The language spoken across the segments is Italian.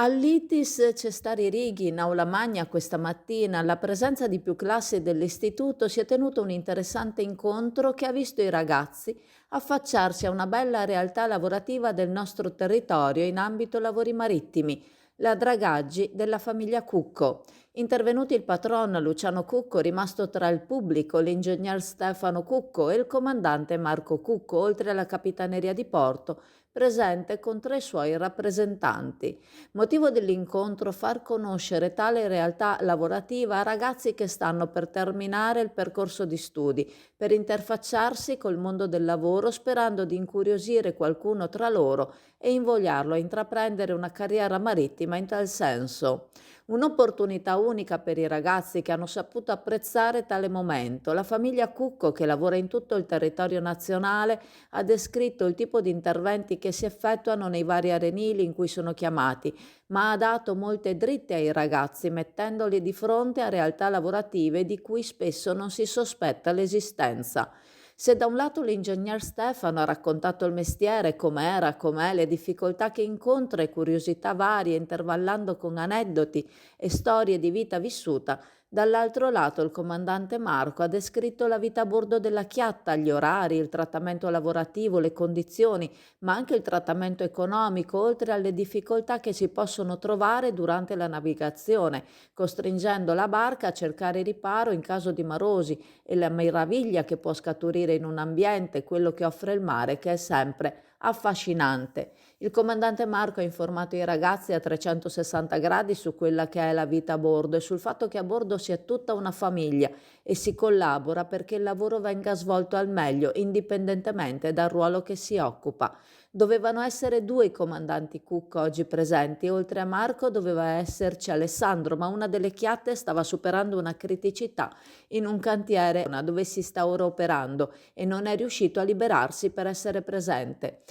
All'ITIS Cestari Righi, in aula magna questa mattina, alla presenza di più classi dell'istituto, si è tenuto un interessante incontro che ha visto i ragazzi affacciarsi a una bella realtà lavorativa del nostro territorio in ambito lavori marittimi, la dragaggi della famiglia Cucco. Intervenuti il patron Luciano Cucco, rimasto tra il pubblico l'ingegner Stefano Cucco e il comandante Marco Cucco, oltre alla capitaneria di porto, presente con 3 suoi rappresentanti. Motivo dell'incontro: far conoscere tale realtà lavorativa a ragazzi che stanno per terminare il percorso di studi, per interfacciarsi col mondo del lavoro, sperando di incuriosire qualcuno tra loro e invogliarlo a intraprendere una carriera marittima in tal senso. Un'opportunità unica per i ragazzi che hanno saputo apprezzare tale momento. La famiglia Cucco, che lavora in tutto il territorio nazionale, ha descritto il tipo di interventi che si effettuano nei vari arenili in cui sono chiamati, ma ha dato molte dritte ai ragazzi, mettendoli di fronte a realtà lavorative di cui spesso non si sospetta l'esistenza. Se da un lato l'ingegner Stefano ha raccontato il mestiere, com'era, com'è, le difficoltà che incontra e curiosità varie, intervallando con aneddoti e storie di vita vissuta, dall'altro lato il comandante Marco ha descritto la vita a bordo della Chiatta, gli orari, il trattamento lavorativo, le condizioni, ma anche il trattamento economico, oltre alle difficoltà che si possono trovare durante la navigazione, costringendo la barca a cercare riparo in caso di marosi, e la meraviglia che può scaturire in un ambiente, quello che offre il mare, che è sempre affascinante. Il comandante Marco ha informato i ragazzi a 360 gradi su quella che è la vita a bordo e sul fatto che a bordo si è tutta una famiglia e si collabora perché il lavoro venga svolto al meglio, indipendentemente dal ruolo che si occupa. Dovevano essere 2 i comandanti Cook oggi presenti, oltre a Marco doveva esserci Alessandro, ma una delle chiatte stava superando una criticità in un cantiere dove si sta ora operando e non è riuscito a liberarsi per essere presente.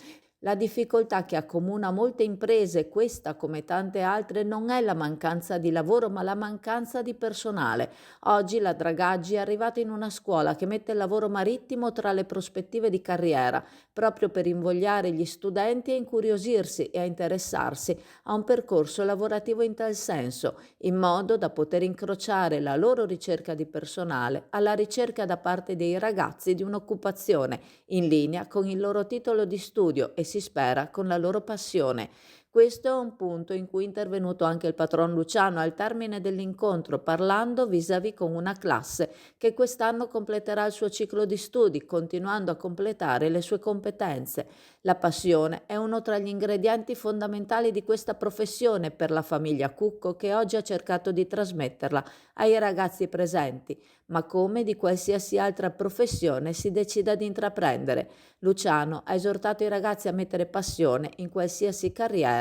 La difficoltà che accomuna molte imprese, questa come tante altre, non è la mancanza di lavoro, ma la mancanza di personale. Oggi la Dragaggi è arrivata in una scuola che mette il lavoro marittimo tra le prospettive di carriera, proprio per invogliare gli studenti a incuriosirsi e a interessarsi a un percorso lavorativo in tal senso, in modo da poter incrociare la loro ricerca di personale alla ricerca da parte dei ragazzi di un'occupazione in linea con il loro titolo di studio e si spera con la loro passione. Questo è un punto in cui è intervenuto anche il patron Luciano al termine dell'incontro, parlando vis-à-vis con una classe che quest'anno completerà il suo ciclo di studi, continuando a completare le sue competenze. La passione è uno tra gli ingredienti fondamentali di questa professione per la famiglia Cucco, che oggi ha cercato di trasmetterla ai ragazzi presenti, ma come di qualsiasi altra professione si decida di intraprendere. Luciano ha esortato i ragazzi a mettere passione in qualsiasi carriera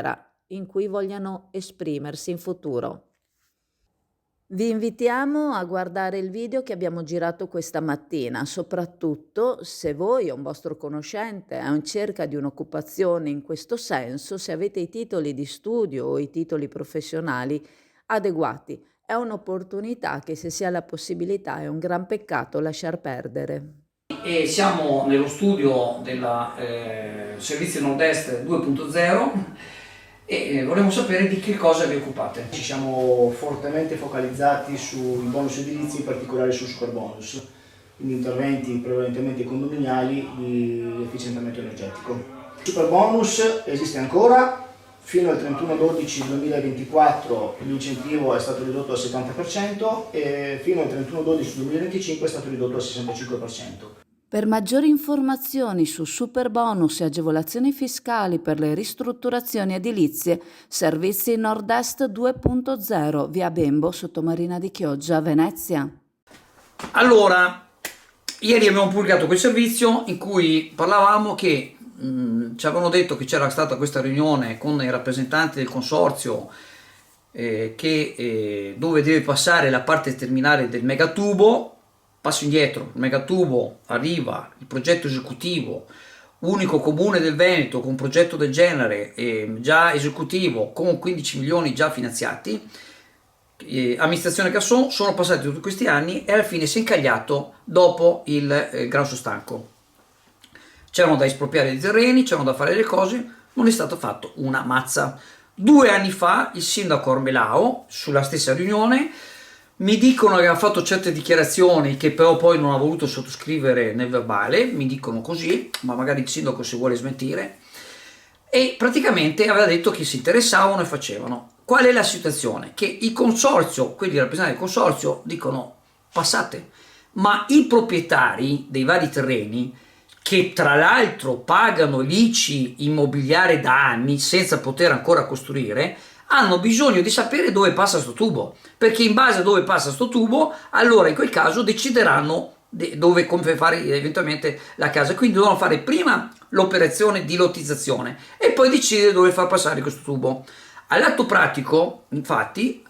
in cui vogliano esprimersi in futuro. Vi invitiamo a guardare il video che abbiamo girato questa mattina, soprattutto se voi o un vostro conoscente è in cerca di un'occupazione in questo senso, se avete i titoli di studio o i titoli professionali adeguati. È un'opportunità che, se si ha la possibilità, è un gran peccato lasciar perdere. E siamo nello studio del Servizio Nord-Est 2.0 e volevo sapere di che cosa vi occupate. Ci siamo fortemente focalizzati sui bonus edilizi, in particolare sul super bonus, quindi interventi prevalentemente condominiali di efficientamento energetico. Il super bonus esiste ancora, fino al 31/12/2024 l'incentivo è stato ridotto al 70% e fino al 31/12/2025 è stato ridotto al 65%. Per maggiori informazioni su superbonus e agevolazioni fiscali per le ristrutturazioni edilizie, Servizi Nord-Est 2.0, via Bembo, Sottomarina di Chioggia, Venezia. Allora, ieri abbiamo pubblicato quel servizio in cui parlavamo che ci avevano detto che c'era stata questa riunione con i rappresentanti del consorzio dove deve passare la parte terminale del megatubo. Passo indietro, il megatubo arriva, il progetto esecutivo, unico comune del Veneto con un progetto del genere, già esecutivo, con 15 milioni già finanziati, amministrazione Casson, sono passati tutti questi anni e alla fine si è incagliato dopo il Gran Sostanco. C'erano da espropriare i terreni, c'erano da fare le cose, non è stato fatto una mazza. 2 anni fa il sindaco Ormelao, sulla stessa riunione, mi dicono che aveva fatto certe dichiarazioni che però poi non ha voluto sottoscrivere nel verbale, mi dicono così, ma magari il sindaco si vuole smentire, e praticamente aveva detto che si interessavano e facevano. Qual è la situazione? Che il consorzio, quelli rappresentanti del consorzio, dicono passate, ma i proprietari dei vari terreni, che tra l'altro pagano l'ICI immobiliare da anni senza poter ancora costruire, hanno bisogno di sapere dove passa sto tubo, perché in base a dove passa sto tubo, allora in quel caso decideranno dove come fare eventualmente la casa. Quindi devono fare prima l'operazione di lottizzazione e poi decidere dove far passare questo tubo. All'atto pratico, infatti,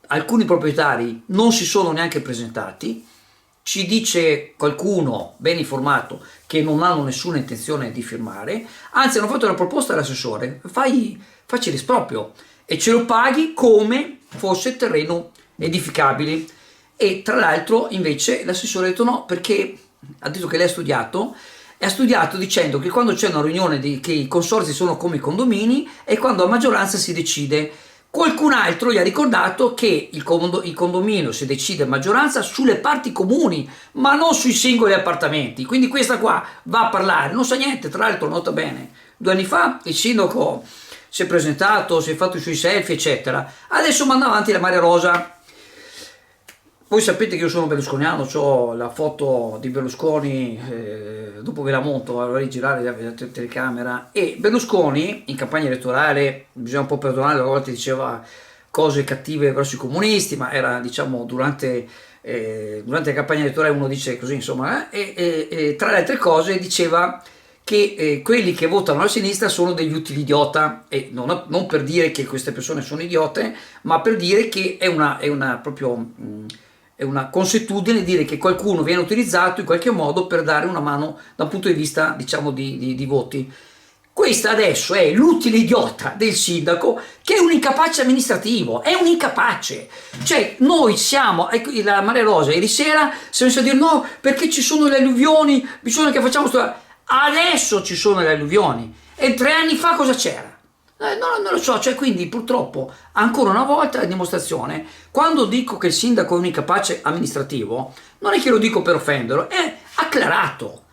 alcuni proprietari non si sono neanche presentati. Ci dice qualcuno ben informato che non hanno nessuna intenzione di firmare, anzi hanno fatto una proposta all'assessore: facci l'esproprio e ce lo paghi come fosse terreno edificabile. E tra l'altro invece l'assessore ha detto no, perché ha detto che lei ha studiato dicendo che quando c'è una riunione che i consorzi sono come i condomini e quando a maggioranza si decide. Qualcun altro gli ha ricordato che il condominio si decide a maggioranza sulle parti comuni, ma non sui singoli appartamenti. Quindi questa qua va a parlare, non sa niente. Tra l'altro, nota bene, 2 anni fa il sindaco si è presentato, si è fatto i suoi selfie, eccetera. Adesso manda avanti la Maria Rosa. Voi sapete che io sono berlusconiano, ho la foto di Berlusconi, dopo ve la monto, vorrei girare la telecamera, e Berlusconi in campagna elettorale, bisogna un po' perdonare, a volte diceva cose cattive verso i comunisti, ma era diciamo durante la campagna elettorale uno dice così insomma, e tra le altre cose diceva che quelli che votano alla sinistra sono degli utili idiota, e non per dire che queste persone sono idiote, ma per dire che è una consuetudine dire che qualcuno viene utilizzato in qualche modo per dare una mano dal punto di vista diciamo di voti. Questa adesso è l'utile idiota del sindaco, che è un incapace amministrativo, è un incapace. Cioè noi siamo, la Maria Rosa ieri sera si è messa a dire no perché ci sono le alluvioni, bisogna che facciamo adesso ci sono le alluvioni, e 3 anni fa cosa c'era? No, non lo so, cioè quindi purtroppo ancora una volta la dimostrazione, quando dico che il sindaco è un incapace amministrativo, non è che lo dico per offenderlo, è acclarato.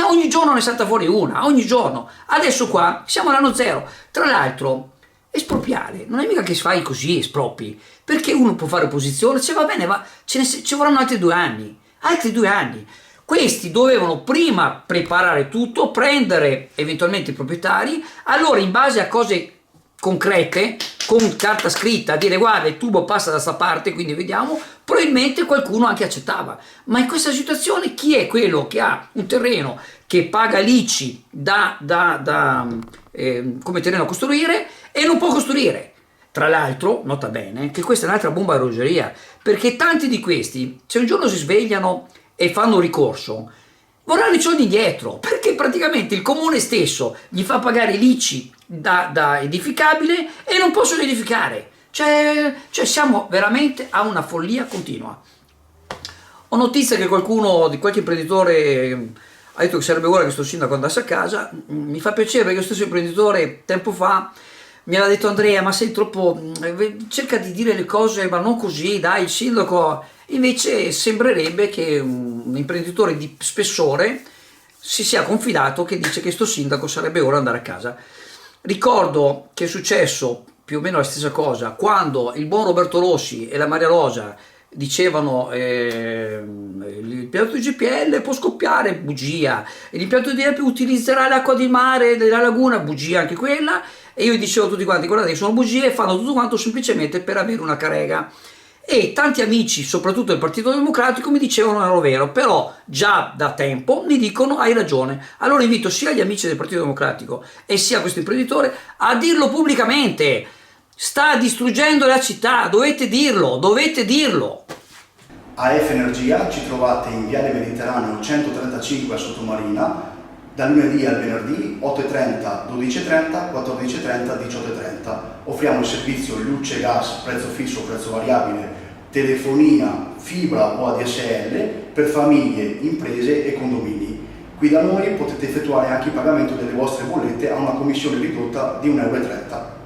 Ogni giorno ne salta fuori una, ogni giorno. Adesso qua siamo all'anno zero. Tra l'altro, espropriare non è mica che fai così, espropi, perché uno può fare opposizione, se va bene, ci vorranno altri 2 anni. Altri 2 anni. Questi dovevano prima preparare tutto, prendere eventualmente i proprietari, allora in base a cose concrete, con carta scritta, dire guarda il tubo passa da sta parte, quindi vediamo, probabilmente qualcuno anche accettava. Ma in questa situazione chi è quello che ha un terreno che paga l'ICI come terreno a costruire e non può costruire? Tra l'altro, nota bene, che questa è un'altra bomba a orologeria, perché tanti di questi, se un giorno si svegliano e fanno ricorso, vorranno i soldi indietro, perché praticamente il comune stesso gli fa pagare l'ICI da edificabile e non possono edificare. Cioè siamo veramente a una follia continua. Ho notizia che qualche imprenditore ha detto che sarebbe ora che questo sindaco andasse a casa. Mi fa piacere perché lo stesso imprenditore tempo fa mi aveva detto Andrea, ma sei troppo, cerca di dire le cose ma non così, dai, il sindaco. Invece sembrerebbe che un imprenditore di spessore si sia confidato che dice che sto sindaco sarebbe ora andare a casa. Ricordo che è successo più o meno la stessa cosa quando il buon Roberto Rossi e la Maria Rosa dicevano l'impianto di GPL può scoppiare, bugia, l'impianto di EPI utilizzerà l'acqua di mare della laguna, bugia anche quella, e io dicevo a tutti quanti guardate che sono bugie e fanno tutto quanto semplicemente per avere una carrega. E tanti amici, soprattutto del Partito Democratico, mi dicevano era vero, però già da tempo mi dicono hai ragione. Allora invito sia gli amici del Partito Democratico e sia questo imprenditore a dirlo pubblicamente. Sta distruggendo la città, dovete dirlo, dovete dirlo. AF Energia ci trovate in Viale Mediterraneo 135 a Sottomarina, dal lunedì al venerdì 8.30, 12.30, 14.30, 18.30. Offriamo il servizio luce, gas, prezzo fisso, prezzo variabile, telefonia, fibra o ADSL per famiglie, imprese e condomini. Qui da noi potete effettuare anche il pagamento delle vostre bollette a una commissione ridotta di 1,30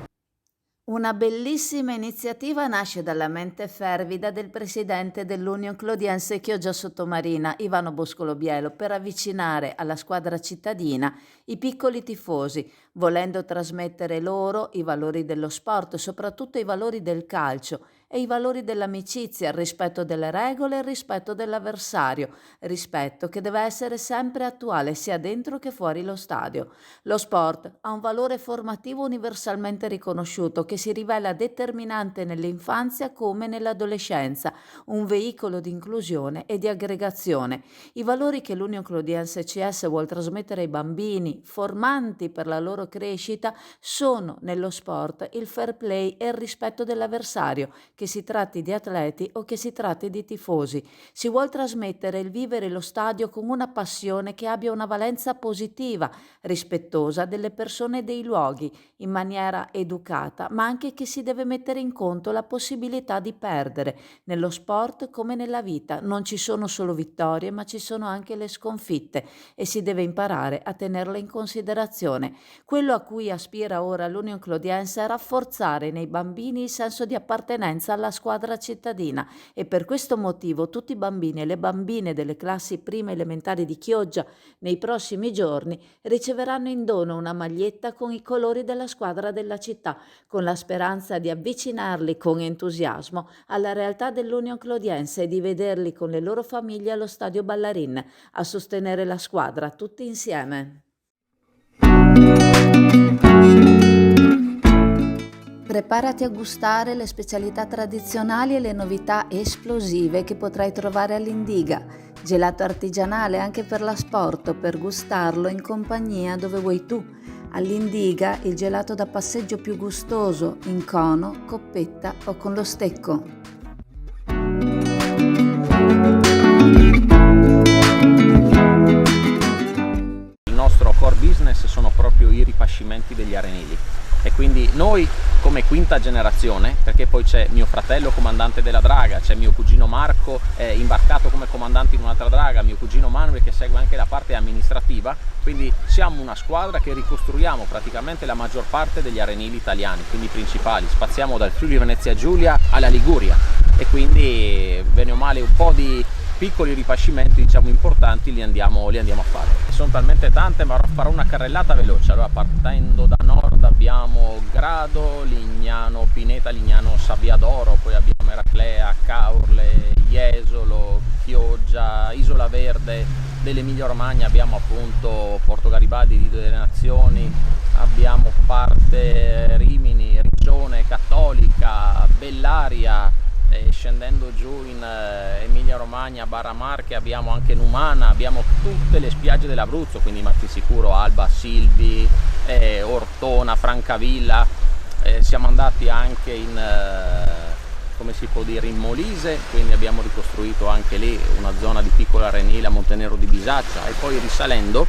€. Una bellissima iniziativa nasce dalla mente fervida del presidente dell'Union Clodiense Chioggia Sottomarina, Ivano Boscolo Bielo, per avvicinare alla squadra cittadina i piccoli tifosi, volendo trasmettere loro i valori dello sport, soprattutto i valori del calcio e i valori dell'amicizia, il rispetto delle regole e il rispetto dell'avversario, rispetto che deve essere sempre attuale sia dentro che fuori lo stadio. Lo sport ha un valore formativo universalmente riconosciuto che si rivela determinante nell'infanzia come nell'adolescenza, un veicolo di inclusione e di aggregazione. I valori che l'Union Clodiense CS vuol trasmettere ai bambini, formanti per la loro crescita, sono nello sport il fair play e il rispetto dell'avversario, che si tratti di atleti o che si tratti di tifosi. Si vuol trasmettere il vivere lo stadio con una passione che abbia una valenza positiva, rispettosa delle persone e dei luoghi, in maniera educata, ma anche che si deve mettere in conto la possibilità di perdere. Nello sport come nella vita non ci sono solo vittorie, ma ci sono anche le sconfitte e si deve imparare a tenerle in considerazione. Quello a cui aspira ora l'Union Clodiense è rafforzare nei bambini il senso di appartenenza alla squadra cittadina e per questo motivo tutti i bambini e le bambine delle classi prime elementari di Chioggia nei prossimi giorni riceveranno in dono una maglietta con i colori della squadra della città, con la speranza di avvicinarli con entusiasmo alla realtà dell'Union Clodiense e di vederli con le loro famiglie allo stadio Ballarin a sostenere la squadra tutti insieme. Preparati a gustare le specialità tradizionali e le novità esplosive che potrai trovare all'Indiga. Gelato artigianale anche per l'asporto, per gustarlo in compagnia dove vuoi tu. All'Indiga il gelato da passeggio più gustoso, in cono, coppetta o con lo stecco. Il nostro core business sono proprio i ripascimenti degli arenili. E quindi noi come quinta generazione, perché poi c'è mio fratello comandante della draga, c'è mio cugino Marco imbarcato come comandante in un'altra draga, mio cugino Manuel che segue anche la parte amministrativa, quindi siamo una squadra che ricostruiamo praticamente la maggior parte degli arenili italiani, quindi principali, spaziamo dal Friuli Venezia Giulia alla Liguria e quindi bene o male un po' di piccoli ripascimenti diciamo importanti li andiamo a fare. Sono talmente tante, ma farò una carrellata veloce. Allora, partendo da nord abbiamo Grado, Lignano, Pineta, Lignano, Sabbiadoro, poi abbiamo Eraclea, Caorle, Jesolo, Chioggia, Isola Verde dell'Emilia Romagna, abbiamo appunto Porto Garibaldi, Lido delle Nazioni, abbiamo parte Rimini, Riccione, Cattolica, Bellaria. Scendendo giù in Emilia Romagna, Barra Marche, abbiamo anche Numana, abbiamo tutte le spiagge dell'Abruzzo, quindi Martinsicuro, Alba, Silvi, Ortona, Francavilla, siamo andati anche in, come si può dire, in Molise, quindi abbiamo ricostruito anche lì una zona di piccola arenile a Montenero di Bisaccia e poi risalendo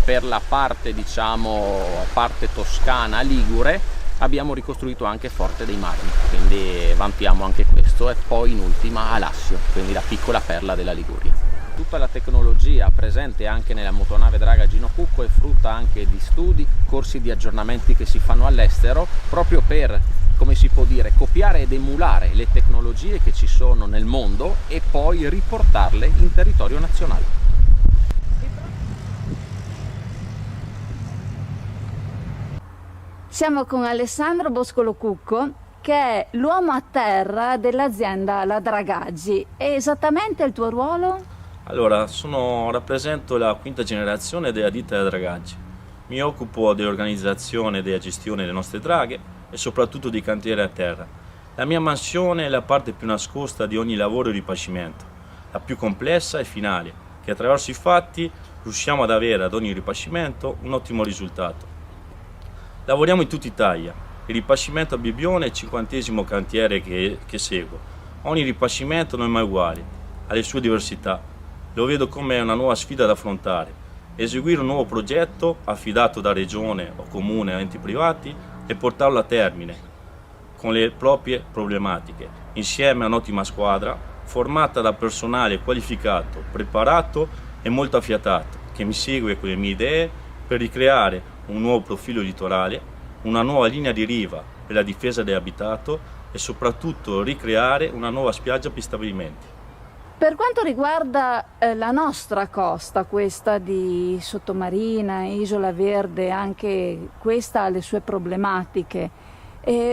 per la parte diciamo parte toscana ligure abbiamo ricostruito anche Forte dei Marmi, quindi vantiamo anche questo, e poi in ultima Alassio, quindi la piccola perla della Liguria. Tutta la tecnologia presente anche nella motonave draga Gino Cucco è frutta anche di studi, corsi di aggiornamenti che si fanno all'estero, proprio per, come si può dire, copiare ed emulare le tecnologie che ci sono nel mondo e poi riportarle in territorio nazionale. Siamo con Alessandro Boscolo Cucco, che è l'uomo a terra dell'azienda La Dragaggi. E esattamente il tuo ruolo? Allora, rappresento la quinta generazione della ditta La Dragaggi. Mi occupo dell'organizzazione e della gestione delle nostre draghe e soprattutto di cantiere a terra. La mia mansione è la parte più nascosta di ogni lavoro di ripascimento, la più complessa e finale, che attraverso i fatti riusciamo ad avere ad ogni ripascimento un ottimo risultato. Lavoriamo in tutta Italia, il ripascimento a Bibbione è il 50° cantiere che seguo. Ogni ripascimento non è mai uguale, ha le sue diversità. Lo vedo come una nuova sfida da affrontare, eseguire un nuovo progetto affidato da regione o comune a enti privati e portarlo a termine con le proprie problematiche, insieme a un'ottima squadra formata da personale qualificato, preparato e molto affiatato, che mi segue con le mie idee per ricreare un nuovo profilo litorale, una nuova linea di riva per la difesa dell'abitato e soprattutto ricreare una nuova spiaggia per stabilimenti. Per quanto riguarda la nostra costa, questa di Sottomarina, Isola Verde, anche questa ha le sue problematiche.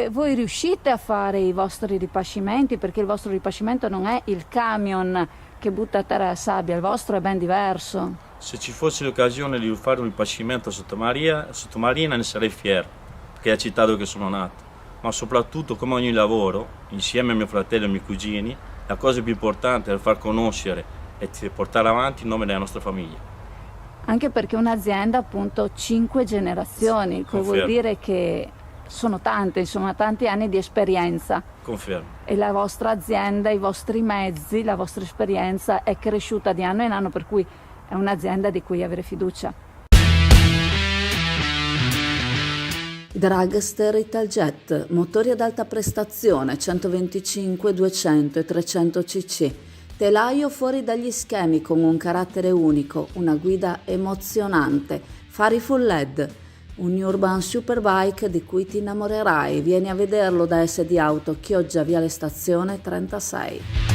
Voi riuscite a fare i vostri ripascimenti? Perché il vostro ripascimento non è il camion che butta a terra la sabbia, il vostro è ben diverso. Se ci fosse l'occasione di fare un ripascimento a Sottomarina ne sarei fiero, perché è la città dove sono nato. Ma soprattutto, come ogni lavoro, insieme a mio fratello e ai miei cugini, la cosa più importante è far conoscere e portare avanti il nome della nostra famiglia. Anche perché un'azienda, appunto, 5 generazioni, che vuol dire che sono tante, insomma, tanti anni di esperienza. Confermo. E la vostra azienda, i vostri mezzi, la vostra esperienza è cresciuta di anno in anno, per cui è un'azienda di cui avere fiducia. Dragster Italjet, motori ad alta prestazione 125, 200 e 300 cc, telaio fuori dagli schemi con un carattere unico, una guida emozionante, fari full LED, un Urban Superbike di cui ti innamorerai. Vieni a vederlo da SD Auto, Chioggia, Viale Stazione 36.